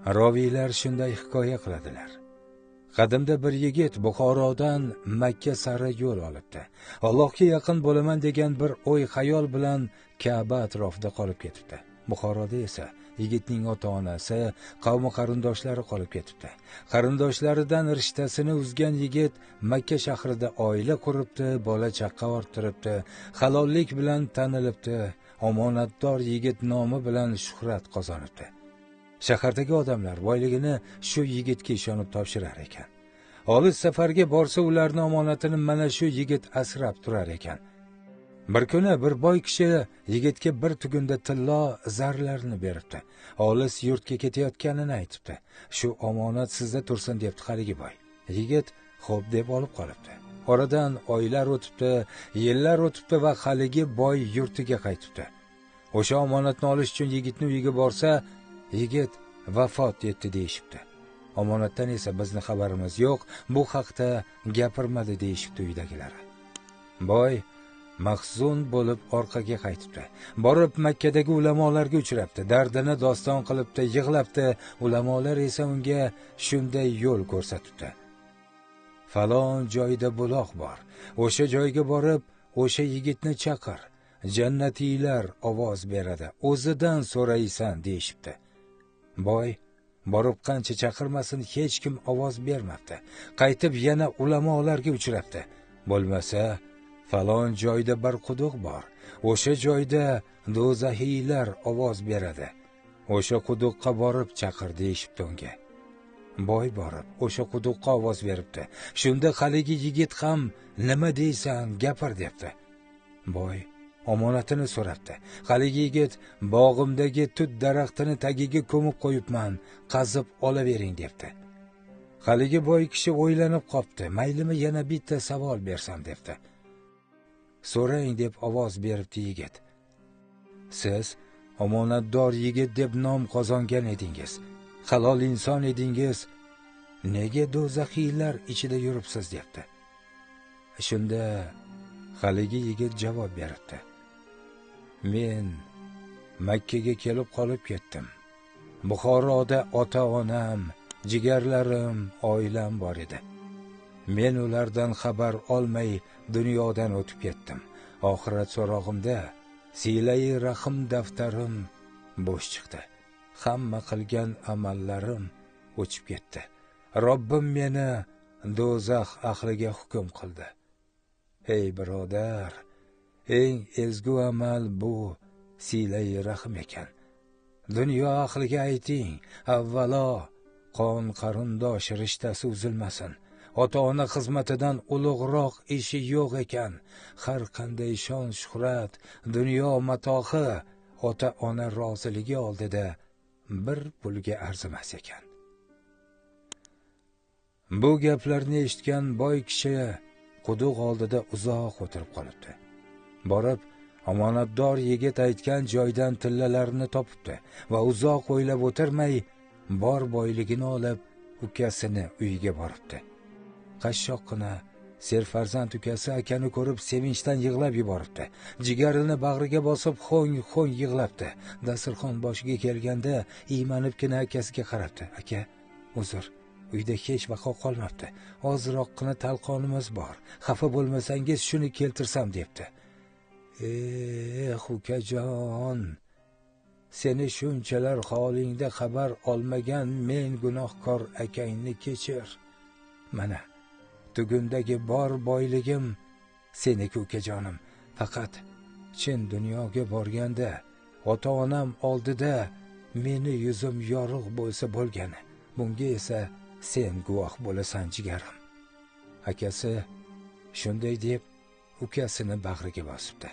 Roviylar shunday hikoya qiladilar. Qadimda bir yigit Buxorodan Makka sari yo'l olibdi. Allohga yaqin bo'laman degan bir o'y xayol bilan Ka'ba atrofida qolib ketibdi. Buxoroda esa yigitning ota-onasi, qavmi qarindoshlari qolib ketibdi. Qarindoshlaridan rishtasini uzgan yigit Makka shahrida oila quribdi, bola chaqa orttiribdi, halollik bilan tanilibdi, omonatdor yigit nomi bilan shuhrat qozonibdi. Shahardagi odamlar boyligini shu yigitga ishonib topshirar ekan. Olis safarga borsa ularning omonatini mana shu yigit asrab turar ekan. Bir kuni bir boy kishi yigitga bir tugunda tillo zarlarni beribdi. Olis yurtga ketayotganini aytibdi. Shu omonat sizda tursin debdi haligi boy. Yigit xo'p deb olib qolibdi. Oradan oylar o'tibdi, yillar o'tibdi va haligi boy yurtiga qaytibdi. O'sha omonatni olish uchun yigitning uyiga borsa, yigit vafot etdi deyishibdi. Omonatdan esa bizni xabarimiz yo'q, bu haqda gapirmadi deyishibdi uydagilari. Boy mahzun bo'lib orqaga qaytibdi. Borib Makkadagi ulamolarga uchrabdi, dardini doston qilibdi, yig'labdi. Ulamolar esa unga shunday yo'l ko'rsatibdi. Falon joyda buloq bor. O'sha joyga borib, o'sha yigitni chaqir. Jannatiylar ovoz beradi, o'zidan so'raysan deyishibdi. Boy borib qancha chaqirmasin hech kim ovoz bermabdi. Qaytib yana ulamolarga uchrabdi. Bo'lmasa, falon joyda bir quduq bor. O'sha joyda do'zaxiylar ovoz beradi. O'sha quduqqa borib chaqir deyishibdi unga. Boy borib o'sha quduqqa ovoz beribdi. Shunda haligi yigit ham nima deysan, gapir debdi. Boy omonatini so'rabdi. Haligi yigit bog'imdagi tut daraxtini tagiga ko'mib qo'yibman, qazib olavering debdi. Haligi boy kishi o'ylanib qopti. Maylimi yana bitta savol bersam debdi. So'rang deb ovoz beribdi yigit. Siz omonatdor yigit deb nom qozongan edingiz. Halol inson edingiz. Nega do'zaxiylar ichida yuribsiz debdi. Shunda haligi yigit javob beribdi. Men Makkaga kelib qolib ketdim. Buxoroda ota-onam, jigarlarim, oilam bor edi. Men ulardan xabar olmay dunyodan o'tib ketdim. Oxirat so'rog'imda silai rahim daftarim bo'sh chiqdi. Hamma qilgan amallarim o'chib ketdi. Robbim meni do'zax ahliga hukm qildi. Ey birodar, eng ezgu amal bu silai rahim ekan. Dunyo ahliga ayting, avvalo qon qarindosh rishtasi uzilmasin. Ota-ona xizmatidan ulug'roq ishi yo'q ekan. Har qanday shon shuhrat, dunyo matohi ota-ona roziligi oldida bir pulga arzimas ekan. Bu gaplarni eshitgan boy kishi quduq oldida uzoq o'tirib qolibdi. Borib, omonatdor yigit aytgan joydan tillalarini topibdi va uzoq o'ylab o'tirmay bor boyligini olib ukasini uyiga boribdi. Qashshoqqina serfarzand ukasi akani ko'rib sevinchdan yig'lab yuboribdi. Jigarini bag'riga bosib xo'ng yig'labdi. Dasturxon boshiga kelganda iymanibgina akasiga qarabdi. Aka, uzr, uyda hech vaqo qolmabdi. Ozroqgina talqonimiz bor. Xafa bo'lmasangiz shuni keltirsam debdi. Ukajon, seni shunchalar holingda xabar olmagan men gunohkor akangni kechir. Mana tugundagi bor boyligim seniki ukajonim. Faqat chin dunyoga borganda ota-onam oldida meni yuzim yorug' bo'lsa bo'lgani. Bunga esa sen guvoh bo'lasan jigarim. Akasi shunday deb ukasini bag'riga bosibdi.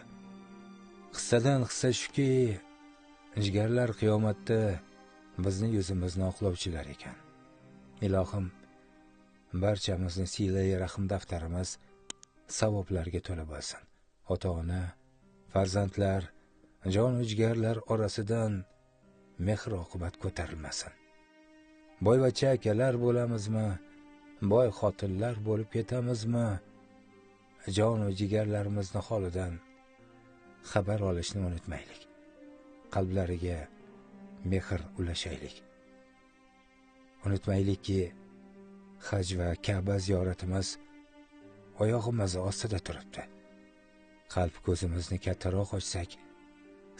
Qissadan hissa shuki, jigarlar qiyomatda bizni yuzimizni oqlovchilar ekan. Ilohim barchamizni silai rahim daftarimiz savoblarga to'la bo'lsin. Ota-ona, farzandlar, jon jigarlar orasidan mehr oqibat ko'tarilmasin. Boyvachcha akalar bo'lamizmi, boy xotinlar bo'lib ketamizmi, jon va jigarlarimizni holidan xabar olishni unutmaylik. Qalblariga mehr ulashaylik. Unutmaylikki, haj va Ka'ba ziyoratimiz oyog'imiz ostida turibdi. Qalb ko'zimizni kattaroq ochsak,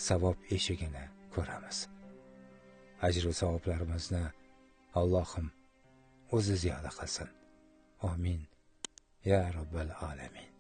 savob eshigini ko'ramiz. Ajr va savoblarimizni Allohim o'zi ziyoda qilsin. Amin. Ya Robbal alamin.